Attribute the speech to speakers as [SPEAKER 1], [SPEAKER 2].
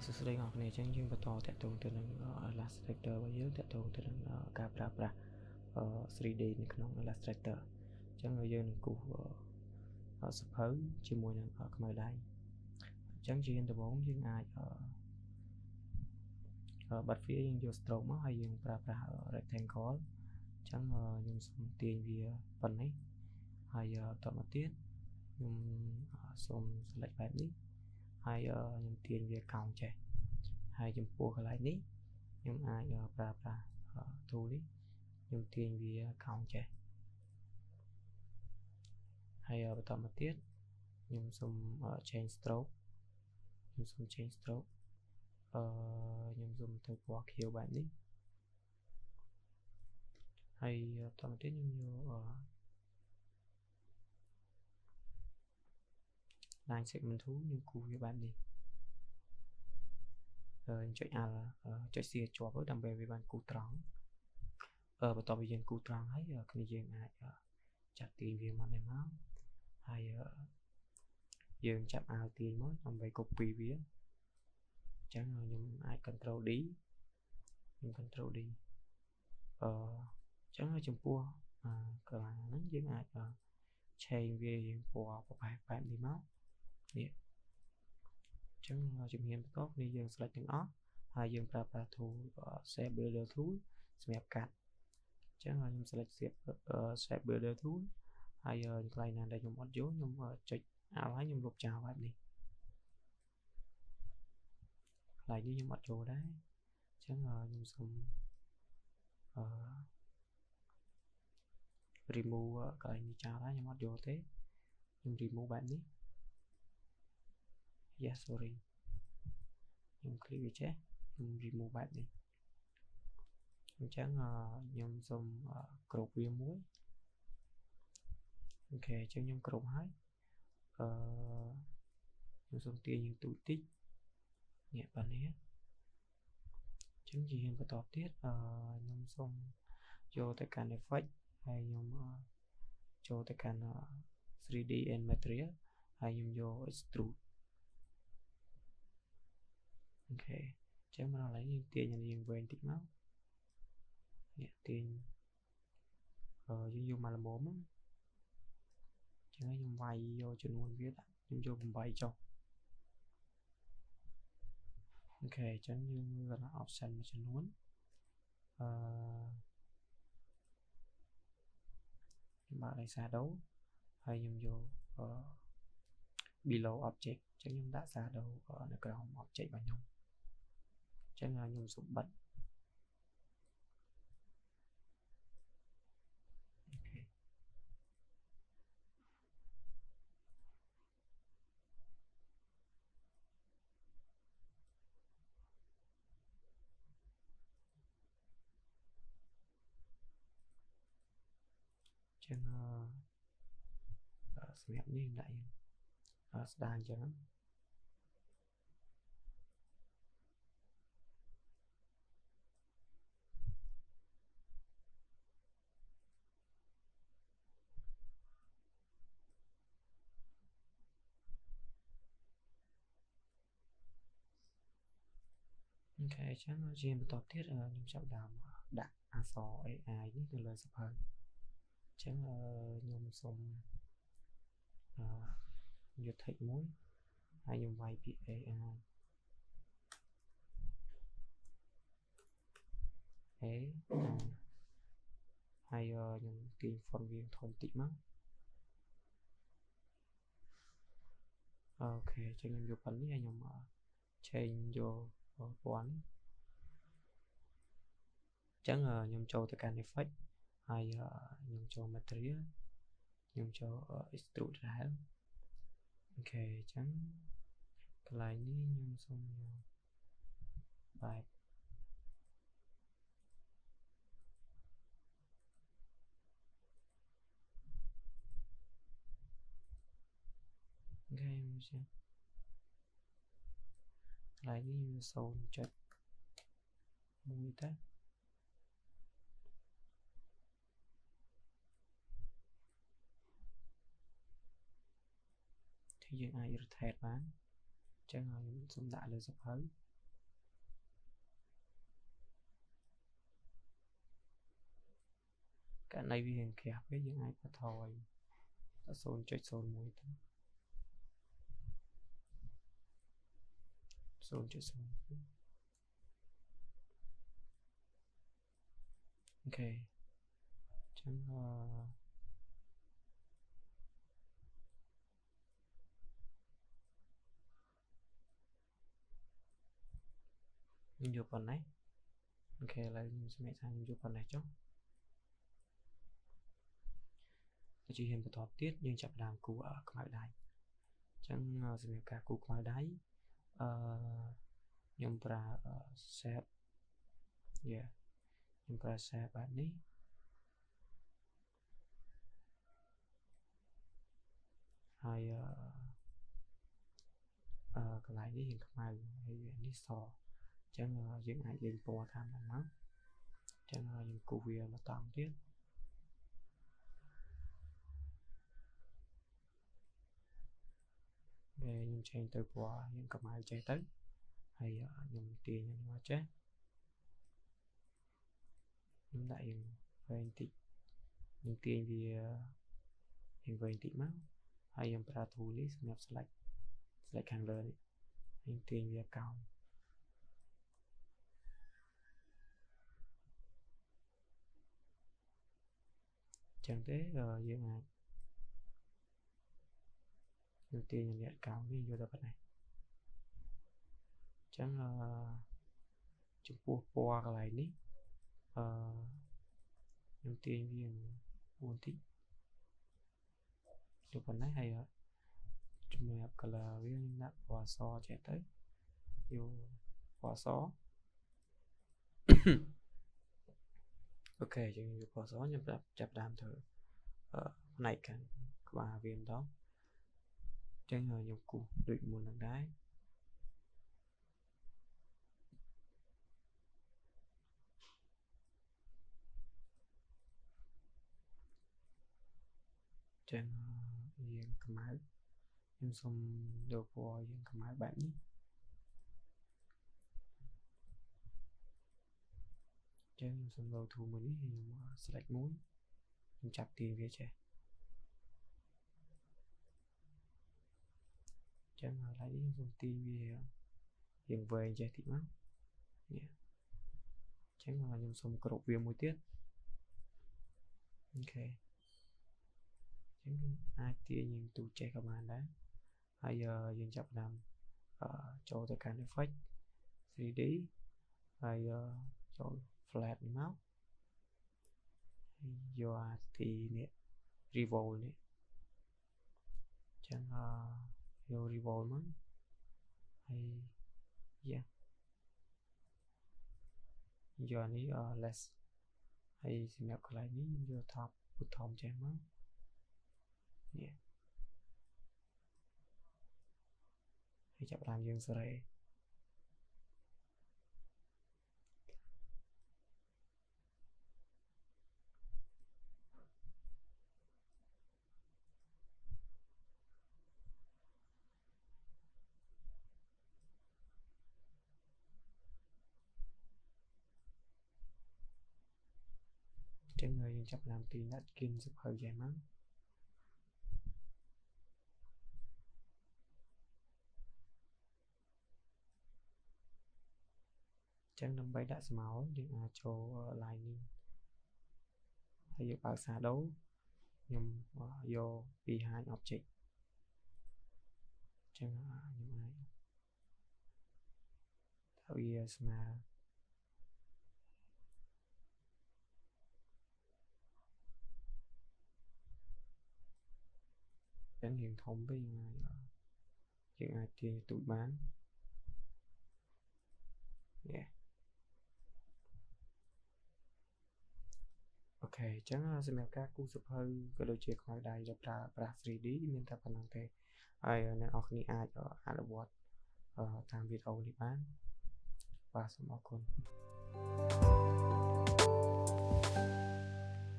[SPEAKER 1] សួស្តីបងប្អូនអញ្ចឹងយើងបន្តតាក់ទងទៅនឹង Illustrator របស់យើងតាក់ទងទៅនឹងការប្រើប្រាស់ 3D នៅក្នុង Illustrator អញ្ចឹងយើងនឹងគូសសភៅជាមួយនឹងខ្មៅដៃអញ្ចឹងជាដំបូងយើងអាចបាត់វាយើងយក stroke មកហើយយើងប្រើប្រាស់ rectangle អញ្ចឹងខ្ញុំសូមទាញវាប៉ុណ្ណេះហើយបន្តមកទៀតខ្ញុំសូម select បែបនេះហើយខ្ញុំទាញវាកោងចេះហើយចំពោះកន្លែងនេះខ្ញុំអាចប្រើប្រាស់ tool នេះខ្ញុំទាញវាកោងចេះហើយបន្តមកទៀតខ្ញុំសូម change stroke ខ្ញុំសូម change stroke ខ្ញុំសូមទៅពណ៌ខៀវបែបនេះហើយបន្តមកទៀតខ្ញុំយក line segment tool ខ្ញុំគូវាបែបនេះចុច Alt ចុច C ជាប់ទៅដើម្បីវាបានគូត្រង់បន្ទាប់ពីយើងគូត្រង់ហើយគ្នាយើងអាចចាត់ទាញវាមកនេះមកហើយយើងចាប់ Alt ទាញមកដើម្បី copy វាអញ្ចឹងខ្ញុំអាច Control D ខ្ញុំ Control D អញ្ចឹងចំពោះកន្លែងហ្នឹងយើងអាចឆេងវាយើងពណ៌ប្រផេះបែបនេះមកនេះអញ្ចឹងជំហានបន្ទាប់នេះយើង select ទាំងអស់ហើយយើងប្រើប្រាស់ tool Shape Builder tool សម្រាប់កាត់អញ្ចឹងខ្ញុំ select Shape Builder tool ហើយកន្លែងណាដែលខ្ញុំអត់យកខ្ញុំចុច Alt ហើយខ្ញុំលុបចោលបែបនេះកន្លែងនេះខ្ញុំអត់យកដែរអញ្ចឹងខ្ញុំសូមremove កន្លែងនេះចោលហើយខ្ញុំអត់យកទេខ្ញុំ remove បែបនេះ yes sorry ខ្ញុំ click វាចេះខ្ញុំ remove បែបនេះអញ្ចឹងខ្ញុំសូមគ្រប់វាមួយអូខេអញ្ចឹងខ្ញុំគ្រប់ហើយខ្ញុំសូមទាញយើងទូចតិចនេះបាទនេះអញ្ចឹងជាបន្តទៀតខ្ញុំសូមយកទៅកាន់ effect ហើយខ្ញុំចូលទៅកាន់ 3D and material ហើយខ្ញុំយក extrude អូខេអញ្ចឹងមកដល់នេះយើងទាញយើងវែងតិចមកនេះទាញយើងយកមកល្មមអញ្ចឹងខ្ញុំវាយយកចំនួនវាខ្ញុំយក8ចុះអូខេអញ្ចឹងយើងមើល option មួយចំនួនខ្ញុំបើក shadow ហើយខ្ញុំយក below object អញ្ចឹងខ្ញុំដាក់ shadow នៅក្រោម object របស់ខ្ញុំអញ្ចឹងខ្ញុំសូមបិទអូខេចឹងសម្រាប់នេះដាក់ស្ដារអញ្ចឹងអូខេអញ្ចឹងជាបន្តទៀតខ្ញុំចាប់ដើមដាក់អក្សរ AI នេះទៅលើសភៅអញ្ចឹងខ្ញុំសូមយក text មួយហើយខ្ញុំវាយពាក្យ AIហើយខ្ញុំទាញ font វាធំតិចមកអូខេអញ្ចឹងខ្ញុំយកប៉ុណ្នេះហើយខ្ញុំchange យកពណ៌នេះអញ្ចឹងខ្ញុំចូលទៅកាន់ effect ហើយខ្ញុំចូល material ខ្ញុំចូល extrude ដែរអូខេអញ្ចឹងកន្លែងនេះខ្ញុំសូមយកបែបអូខេខ្ញុំចេះកន្លែងនេះខ្ញុំ0.1ទៅយើងអាច rotate បានអញ្ចឹងខ្ញុំសូមដាក់លើសភៅ ករណីវារៀងក្រាស់ពេកយើងអាចបន្ថយដល់ 0.01 ទៅ 0.01 អូខេចឹងខ្ញុំយកប៉ុណ្ណេះអូខេឥឡូវខ្ញុំសម្រាប់ថាខ្ញុំយកប៉ុណ្ណេះចុះទៅជាហ៊ានបន្តទៀតយើងចាប់ផ្ដើមគូខ្មៅដៃអញ្ចឹងសម្រាប់ការគូខ្មៅដៃខ្ញុំប្រើ shape ខ្ញុំប្រើ shape បែបនេះហើយកន្លែងនេះយើងខ្មៅហើយនេះសអញ្ចឹងយើងអាចលេងពណ៌តាមហ្នឹងមកអញ្ចឹងយើងគូវាមកតង់ទៀតខ្ញុំឆេញទៅពណ៌យើងខ្មៅចេះទៅហើយខ្ញុំទាញមកចេះខ្ញុំដាក់យើងវែងតិចខ្ញុំទាញវាយើងវែងតិចមកហើយខ្ញុំប្រើ tool នេះសម្រាប់ select ខាងលើនេះខ្ញុំទាញវាកោងចឹងទេយើងអាចខ្ញុំទាញរយៈកោងនេះយកទៅប៉ុណ្ណេះចឹងចំពោះពណ៌កន្លែងនេះខ្ញុំទាញវា4តិចយកប៉ុណ្ណេះហើយជំរាប color វាខ្ញុំដាក់ពណ៌សចេះទៅយកពណ៌សអូខេយើងយកពណ៌សខ្ញុំចាប់ដើមធ្វើផ្នែកខាងក្បាលវាម្ដងចឹងខ្ញុំគូសដូចមុននឹងដែរចឹងយើងខ្មៅខ្ញុំសុំយកពណ៌យើងខ្មៅបែបនេះចឹងខ្ញុំសុំយក tool មួយនេះខ្ញុំ select មួយខ្ញុំចាប់ទាញវាចេះចឹងឥឡូវនេះខ្ញុំសុំទាញវារៀងវែងចេះតិចមកនេះចឹងខ្ញុំសុំគ្រប់វាមួយទៀតអូខេចឹងអាចទាញយើងទូចេះក៏បានដែរហើយយើងចាប់ផ្ដើមចូលទៅកាន់ effect 3D ហើយចូល flat នេះមកយកអាទីនេះ revolve នេះចឹងយក revolve មកហើយយកនេះ less ហើយសម្រាប់កន្លែងនេះយក top ពុតធំចេះមកនេះហើយចាប់ដើមយើងសេរីចឹងយើងចាប់ដើមទាញដាក់គិនសភៅចេះមកចឹងដើម្បីដាក់ស្មៅយើងអាចចូល lining ហើយយើងបើក shadow ខ្ញុំយក behind object ចឹងខ្ញុំអាចធ្វើវាស្មើចឹងរៀងធំពេកយើងអាចទាញទូចបាននេះអូខេអញ្ចឹងសម្រាប់ការគូសសភៅក៏ដូចជាខ្មៅដៃដែលប្រើប្រាស់ 3D មានតែប៉ុណ្ណឹងទេហើយអ្នកនរគ្នាអាចអនុវត្តតាមវីដេអូនេះបានបាទសូមអរគុណ